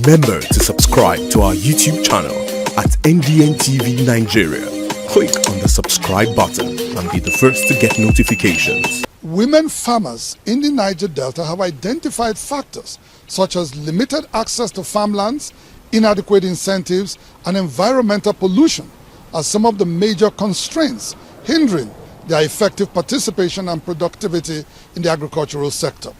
Remember to subscribe to our YouTube channel at NDN TV Nigeria. Click on the subscribe button and be the first to get notifications. Women farmers in the Niger Delta have identified factors such as limited access to farmlands, inadequate incentives, and environmental pollution as some of the major constraints hindering their effective participation and productivity in the agricultural sector.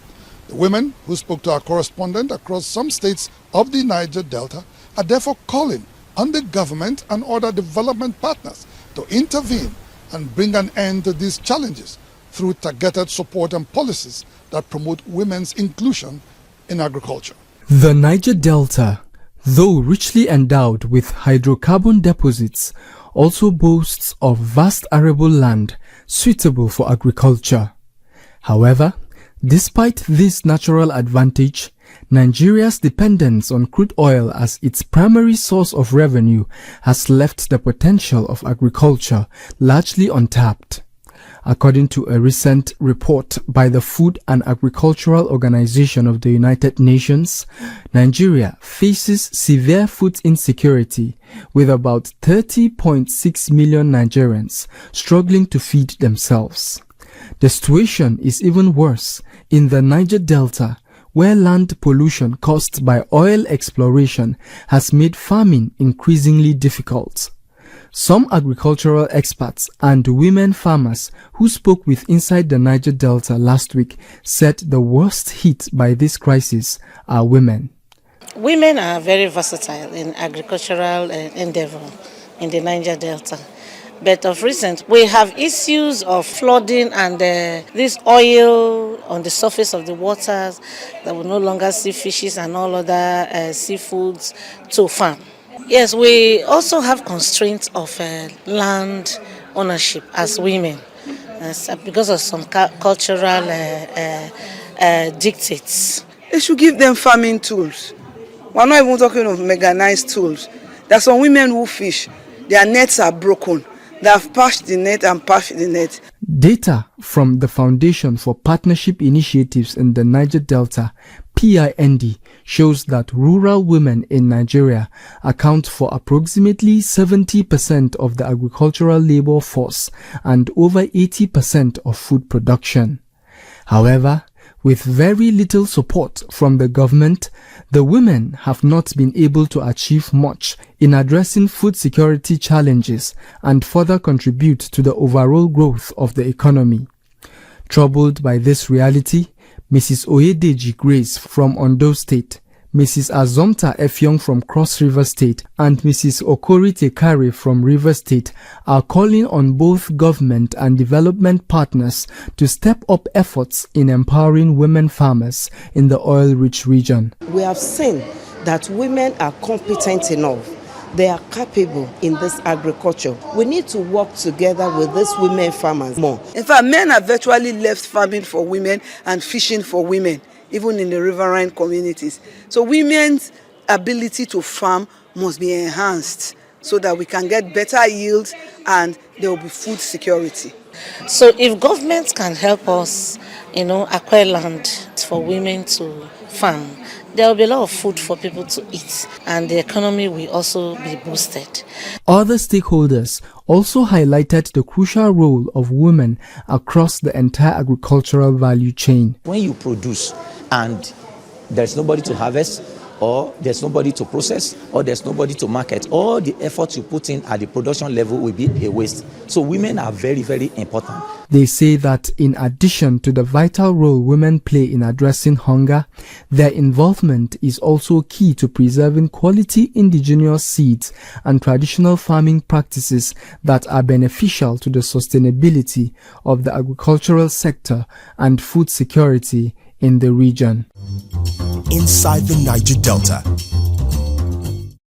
The women who spoke to our correspondent across some states of the Niger Delta are therefore calling on the government and other development partners to intervene and bring an end to these challenges through targeted support and policies that promote women's inclusion in agriculture. The Niger Delta, though richly endowed with hydrocarbon deposits, also boasts of vast arable land suitable for agriculture. However, despite this natural advantage, Nigeria's dependence on crude oil as its primary source of revenue has left the potential of agriculture largely untapped. According to a recent report by the Food and Agricultural Organization of the United Nations, Nigeria faces severe food insecurity, with about 30.6 million Nigerians struggling to feed themselves. The situation is even worse in the Niger Delta, where land pollution caused by oil exploration has made farming increasingly difficult. Some agricultural experts and women farmers who spoke with Inside the Niger Delta last week said the worst hit by this crisis are women. Women are very versatile in agricultural endeavor in the Niger Delta. But of recent, we have issues of flooding and this oil on the surface of the waters that will no longer see fishes and all other seafoods to farm. Yes, we also have constraints of land ownership as women because of some cultural dictates. They should give them farming tools. We're not even talking of mechanized tools. There are some women who fish. Their nets are broken. They have patched the net and patched the net. Data from the Foundation for Partnership Initiatives in the Niger Delta, PIND, shows that rural women in Nigeria account for approximately 70% of the agricultural labor force and over 80% of food production. However, with very little support from the government, the women have not been able to achieve much in addressing food security challenges and further contribute to the overall growth of the economy. Troubled by this reality, Mrs. Oyedeji Grace from Ondo State, Mrs. Azomta Efyong from Cross River State, and Mrs. Okori Tekare from River State are calling on both government and development partners to step up efforts in empowering women farmers in the oil-rich region. We have seen that women are competent enough. They are capable in this agriculture. We need to work together with these women farmers more. In fact, men have virtually left farming for women and fishing for women, even in the riverine communities. So women's ability to farm must be enhanced so that we can get better yields and there will be food security. So if governments can help us, acquire land for women to farm, there will be a lot of food for people to eat and the economy will also be boosted. Other stakeholders also highlighted the crucial role of women across the entire agricultural value chain. When you produce and there's nobody to harvest, or there's nobody to process, or there's nobody to market, all the efforts you put in at the production level will be a waste. So women are very, very important. They say that in addition to the vital role women play in addressing hunger, their involvement is also key to preserving quality indigenous seeds and traditional farming practices that are beneficial to the sustainability of the agricultural sector and food security in the region. Inside the Niger Delta,